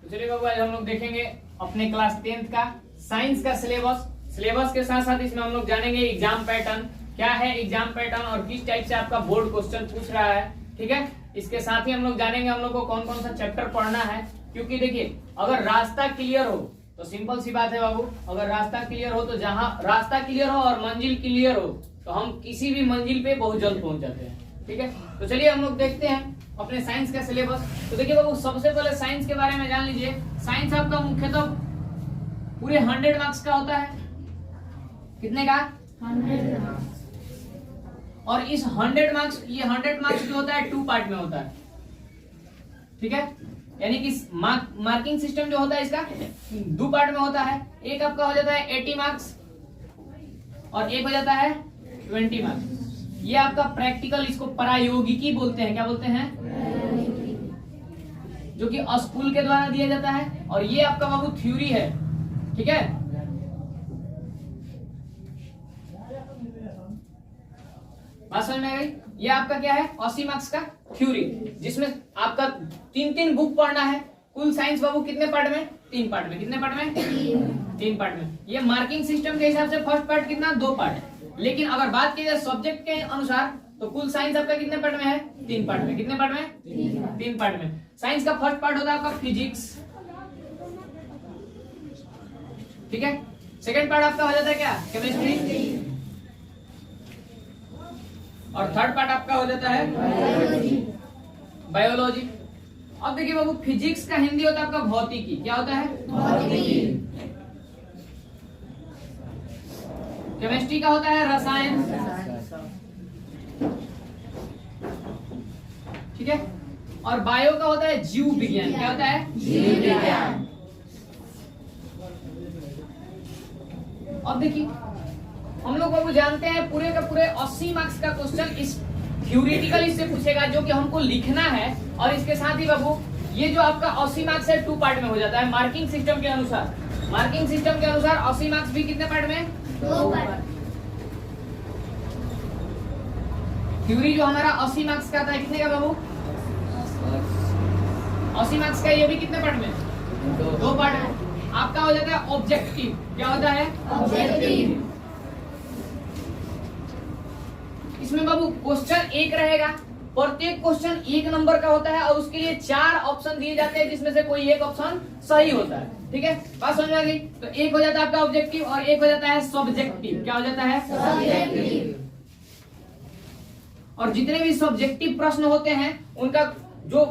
तो चलिए बाबू आज हम लोग देखेंगे अपने क्लास 10th का साइंस का सिलेबस के साथ साथ इसमें हम लोग जानेंगे एग्जाम पैटर्न क्या है, एग्जाम पैटर्न और किस टाइप से आपका बोर्ड क्वेश्चन पूछ रहा है। ठीक है, इसके साथ ही हम लोग जानेंगे हम लोग को कौन कौन सा चैप्टर पढ़ना है, क्योंकि देखिए अगर रास्ता क्लियर हो तो सिंपल सी बात है बाबू, अगर रास्ता क्लियर हो तो जहां रास्ता क्लियर हो और मंजिल क्लियर हो तो हम किसी भी मंजिल पे बहुत जल्द पहुंच जाते हैं। ठीक है, तो चलिए हम लोग देखते हैं अपने साइंस का सिलेबस। तो देखिए बाबू सबसे पहले साइंस के बारे में जान लीजिए। साइंस आपका मुख्यतः पूरे 100 मार्क्स का होता है। कितने का? 100 मार्क्स। और इस 100 मार्क्स, ये 100 मार्क्स जो होता है 2 पार्ट में होता है। ठीक है, यानी कि मार्किंग सिस्टम जो होता है इसका 2 पार्ट में होता है। एक आपका हो जाता है 80 मार्क्स और एक हो जाता है 20 मार्क्स। ये आपका प्रैक्टिकल, इसको प्रायोगिकी बोलते हैं। क्या बोलते हैं? जो कि स्कूल के द्वारा दिया जाता है। और ये आपका बाबू थ्योरी है। ठीक है, बात समझ में आ गई? ये आपका क्या है? 80 मार्क्स का थ्योरी, जिसमें आपका 3 बुक पढ़ना है। कुल साइंस बाबू कितने पार्ट में? 3 पार्ट में। कितने पार्ट में? 3 पार्ट में। ये मार्किंग सिस्टम के हिसाब से फर्स्ट पार्ट कितना? 2 पार्ट है। लेकिन अगर बात की जाए सब्जेक्ट के अनुसार तो कुल साइंस आपका कितने पार्ट में है? 3 पार्ट में। कितने पार्ट में? 3 पार्ट में। साइंस का फर्स्ट पार्ट होता है आपका फिजिक्स। ठीक है, सेकंड पार्ट आपका हो जाता है क्या? केमिस्ट्री। और थर्ड पार्ट आपका हो जाता है बायोलॉजी। अब देखिए बाबू फिजिक्स का हिंदी होता है आपका भौतिकी। क्या होता है? भौतिकी। केमिस्ट्री का होता है रसायन। ठीक है, और बायो का होता है जीव विज्ञान। क्या होता है? जीव विज्ञान। अब देखिए हम लोग बाबू जानते हैं पूरे का पूरे 80 मार्क्स का क्वेश्चन इस थ्योरेटिकली से पूछेगा, जो कि हमको लिखना है। और इसके साथ ही बाबू ये जो आपका 80 मार्क्स है 2 पार्ट में हो जाता है मार्किंग सिस्टम के अनुसार। मार्किंग सिस्टम के अनुसार 80 मार्क्स भी कितने पार्ट में? 2 पार्ट। थ्योरी जो हमारा 80 मार्क्स का था, कितने का बाबू? 80 मार्क्स का। ये भी कितने पार्ट में? 2 पार्ट में। आपका हो जाता है ऑब्जेक्टिव। क्या होता है? ऑब्जेक्टिव। इसमें बाबू क्वेश्चन एक रहेगा, प्रत्येक क्वेश्चन 1 नंबर का होता है और उसके लिए 4 ऑप्शन दिए जाते हैं, जिसमें से कोई एक ऑप्शन सही होता है। ठीक है, बात समझ में आ गई? तो एक हो जाता है आपका ऑब्जेक्टिव और एक हो जाता है सब्जेक्टिव। क्या हो जाता है? सब्जेक्टिव। और जितने भी सब्जेक्टिव प्रश्न होते हैं उनका जो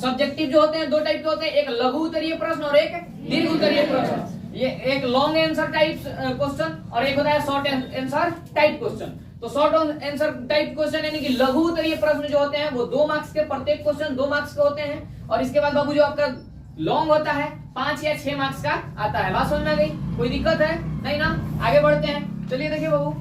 सब्जेक्टिव जो होते हैं 2 टाइप के होते हैं, एक लघु उत्तरीय प्रश्न और एक दीर्घ उत्तरीय प्रश्न। ये एक लॉन्ग आंसर टाइप क्वेश्चन और एक होता है शॉर्ट आंसर टाइप क्वेश्चन। तो शॉर्ट आंसर टाइप क्वेश्चन यानी कि लघु उत्तरीय प्रश्न जो होते हैं वो 2 मार्क्स के, प्रत्येक क्वेश्चन 2 मार्क्स के होते हैं। और इसके बाद बाबू जो आपका लॉन्ग होता है 5 या 6 मार्क्स का आता है। बात समझ में आ गई? कोई दिक्कत है? नहीं ना? आगे बढ़ते हैं। चलिए देखिए बाबू,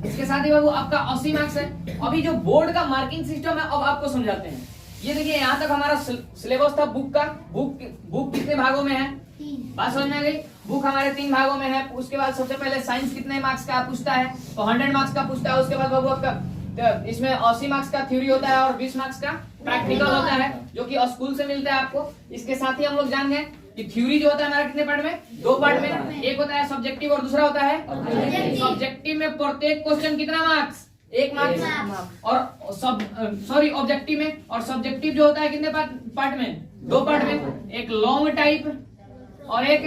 इसके साथ ही बाबू आपका 80 मार्क्स है। अभी जो बोर्ड का मार्किंग सिस्टम है अब आपको समझाते हैं। ये देखिए यहाँ तक हमारा सिलेबस था बुक का। बुक कितने भागों में है? 3। बात समझ में आ गई? बुक हमारे 3 भागों में है। उसके बाद सबसे पहले साइंस कितने मार्क्स का पूछता है? तो 100 मार्क्स का पूछता है। उसके बाद बाबू आपका इसमें 80 मार्क्स का थ्योरी होता है और 20 मार्क्स का प्रैक्टिकल होता है, जो कि स्कूल से मिलता है आपको। इसके साथ ही हम लोग जान गए कि थ्योरी जो होता है हमारा कितने पार्ट में? 2 पार्ट में। एक होता है सब्जेक्टिव और दूसरा होता है सब्जेक्टिव। में प्रत्येक क्वेश्चन कितना मार्क्स? 1 मार्क्स। और ऑब्जेक्टिव में, और सब्जेक्टिव जो होता है कितने पार्ट में? 2 पार्ट में। एक लॉन्ग टाइप और एक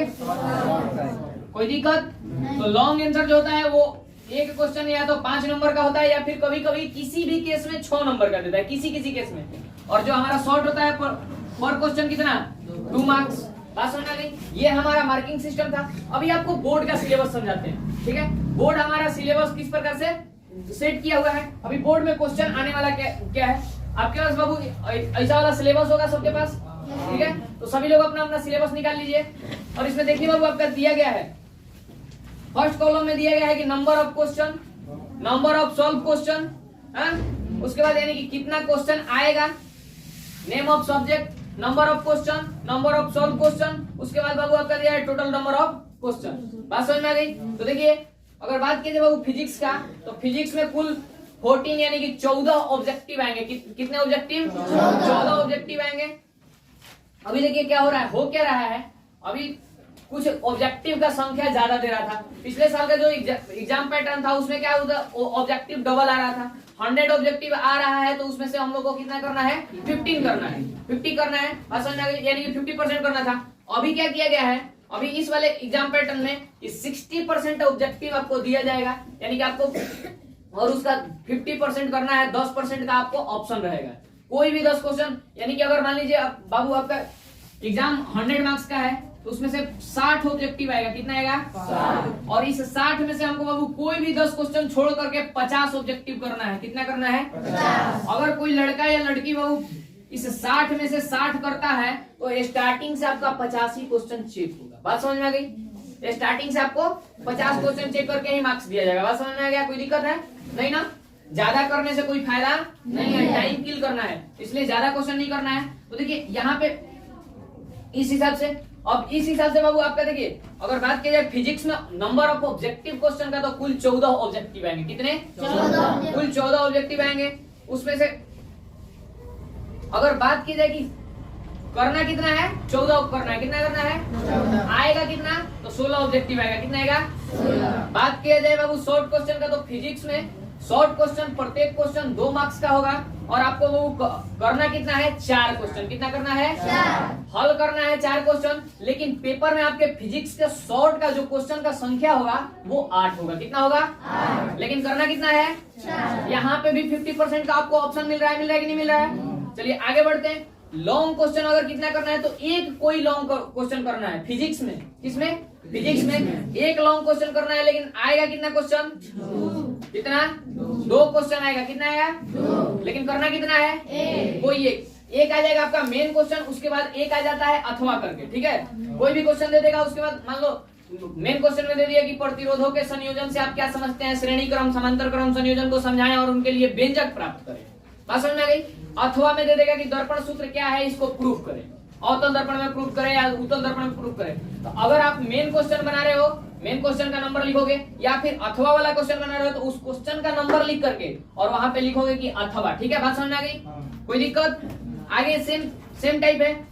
कोई दिक्कत? तो लॉन्ग आंसर जो होता है वो एक क्वेश्चन या तो 5 नंबर का होता है या फिर कभी कभी किसी भी केस में 6 नंबर का देता है, किसी केस में। और जो हमारा शॉर्ट होता है पर क्वेश्चन कितना? 2 मार्क्स। बात समझ आ गई? ये हमारा मार्किंग सिस्टम था। अभी आपको बोर्ड का सिलेबस समझाते हैं। ठीक है, बोर्ड हमारा सिलेबस किस प्रकार से सेट किया हुआ है। अभी बोर्ड में क्वेश्चन आने वाला क्या है आपके पास बाबू? ऐसा वाला सिलेबस होगा सबके पास। ठीक है, तो सभी लोग अपना अपना सिलेबस निकाल लीजिए। और इसमें देखिए बाबू आपका दिया गया है, फर्स्ट कॉलम में दिया गया है कि number of question, number of solve question. उसके बाद यानी कि कितना क्वेश्चन आएगा, name of subject, number of question, number of solve question. उसके बाद बाबू आपका दिया है टोटल नंबर ऑफ क्वेश्चन। बात समझ में आ गई? तो देखिए अगर बात कीजिए बाबू फिजिक्स का, तो फिजिक्स में कुल 14 यानी कि 14 ऑब्जेक्टिव आएंगे। कितने ऑब्जेक्टिव? 14 ऑब्जेक्टिव आएंगे। अभी देखिए क्या हो रहा है, हो क्या रहा है, अभी कुछ ऑब्जेक्टिव का संख्या ज्यादा दे रहा था। पिछले साल का जो एग्जाम पैटर्न था उसमें क्या होता, ऑब्जेक्टिव डबल आ रहा था। 100 ऑब्जेक्टिव आ रहा है तो उसमें से हम लोग को कितना करना है, 15 करना है, 50 करना है, यानी कि 50% करना था। अभी क्या किया गया है, अभी इस वाले एग्जाम पैटर्न में 60% ऑब्जेक्टिव आपको दिया जाएगा, यानी कि आपको और उसका 50% करना है, 10% का आपको ऑप्शन रहेगा। कोई भी 10 क्वेश्चन, यानी कि अगर मान लीजिए बाबू आपका एग्जाम 100 मार्क्स का है तो उसमें से 60 ऑब्जेक्टिव आएगा, कितना आएगा 60। और इस 60 में से हमको बाबू कोई भी 10 क्वेश्चन छोड़ करके 50 ऑब्जेक्टिव करना है, कितना करना है 50। अगर कोई लड़का या लड़की बाबू इस 60 में से 60 करता है तो स्टार्टिंग से आपका 85 क्वेश्चन चेक होगा। बात समझ में आ गई, स्टार्टिंग से आपको 50 क्वेश्चन चेक करके ही मार्क्स दिया जाएगा। बात समझ में आ गया, कोई दिक्कत है नहीं ना? ज्यादा करने से कोई फायदा नहीं है, टाइम किल करना है, इसलिए ज्यादा क्वेश्चन नहीं करना है। तो देखिए यहाँ पे इस हिसाब से, अब इस हिसाब से बाबू आपका देखिए, अगर बात की जाए फिजिक्स में नंबर ऑफ ऑब्जेक्टिव क्वेश्चन का तो कुल 14 ऑब्जेक्टिव आएंगे। कितने? 14। कुल 14 ऑब्जेक्टिव आएंगे। उसमें से अगर बात की जाए कि करना कितना है, 14 करना है, कितना करना है 14। आएगा कितना, तो 16 ऑब्जेक्टिव आएगा, कितना आएगा 16। बात किया जाए बाबू शॉर्ट क्वेश्चन का, तो फिजिक्स में शॉर्ट क्वेश्चन प्रत्येक क्वेश्चन 2 मार्क्स का होगा और आपको वो करना कितना है 4 क्वेश्चन, कितना करना है 4। हल करना है 4 क्वेश्चन, लेकिन पेपर में आपके फिजिक्स के शॉर्ट का जो क्वेश्चन का संख्या होगा वो 8 होगा, कितना होगा 8। लेकिन करना कितना है 4। यहाँ पे भी 50% का आपको ऑप्शन मिल रहा है कि नहीं मिल रहा है? चलिए आगे बढ़ते हैं। लॉन्ग क्वेश्चन अगर कितना करना है, तो एक कोई लॉन्ग क्वेश्चन करना है फिजिक्स में। किसमें? फिजिक्स में एक लॉन्ग क्वेश्चन करना है, लेकिन आएगा कितना क्वेश्चन, कितना 2 क्वेश्चन आएगा, कितना आएगा 2। लेकिन करना कितना है कोई एक आ जाएगा आपका मेन क्वेश्चन, उसके बाद एक आ जाता है अथवा करके, ठीक है। कोई भी क्वेश्चन दे देगा, उसके बाद मान लो मेन क्वेश्चन में दे दिया कि प्रतिरोधों के संयोजन से आप क्या समझते हैं, श्रेणी क्रम समांतर क्रम संयोजन को समझाएं और उनके लिए व्यंजक प्राप्त करें। बात समझ में आ गई? अथवा में दे देगा कि दर्पण सूत्र क्या है, इसको प्रूफ करें, अवतल दर्पण में प्रूफ करें या उत्तल दर्पण में प्रूफ करें। तो अगर आप मेन क्वेश्चन बना रहे हो, मेन क्वेश्चन का नंबर लिखोगे, या फिर अथवा वाला क्वेश्चन बना रहे हो तो उस क्वेश्चन का नंबर लिख करके और वहां पे लिखोगे कि अथवा, ठीक है। बात समझ में आ गई? कोई दिक्कत? आगे सेम टाइप है।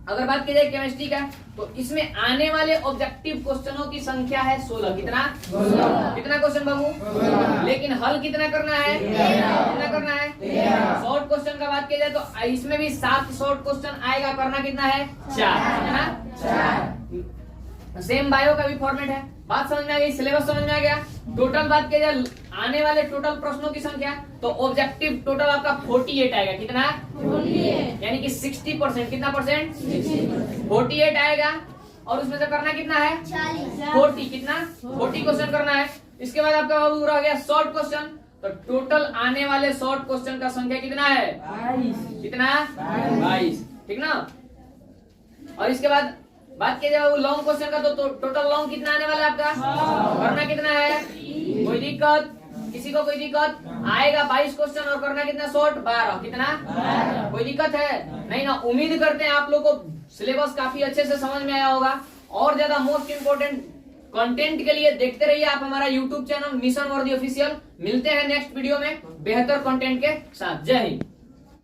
अगर बात की जाए केमिस्ट्री का, तो इसमें आने वाले ऑब्जेक्टिव क्वेश्चनों की संख्या है 16, कितना 16। कितना क्वेश्चन बाबू, लेकिन हल कितना करना है, कितना करना है 13। शॉर्ट क्वेश्चन का बात की जाए तो इसमें भी 7 शॉर्ट क्वेश्चन आएगा, करना कितना है 4, कितना 4। सेम बायो का भी फॉर्मेट है। बात समझ में आ गई, सिलेबस समझ में आ गया। टोटल बात की जाए आने वाले टोटल प्रश्नों की संख्या, तो ऑब्जेक्टिव टोटल आपका 48 आएगा, कितना 48, यानी कि 60%, कितना परसेंट 48 आएगा। और उसमें से करना कितना है 40, कितना 40 क्वेश्चन करना है। इसके बाद आपका बाबू रह गया शॉर्ट क्वेश्चन, तो टोटल आने वाले शॉर्ट क्वेश्चन का संख्या कितना है 22, कितना 22, ठीक ना। और इसके बाद बात किया जाए लॉन्ग क्वेश्चन का, तो टोटल लॉन्ग कितना आने वाला है आपका, करना कितना है, कोई दिक्कत किसी को? कोई दिक्कत? आएगा 22 क्वेश्चन और करना कितना शॉर्ट 12, कितना 12। कोई दिक्कत है नहीं ना? उम्मीद करते हैं आप लोग को सिलेबस काफी अच्छे से समझ में आया होगा। और ज्यादा मोस्ट इंपोर्टेंट कंटेंट के लिए देखते रहिए आप हमारा यूट्यूब चैनल मिशन वर्दी ऑफिशियल। मिलते हैं नेक्स्ट वीडियो में बेहतर कंटेंट के साथ। जय हिंद।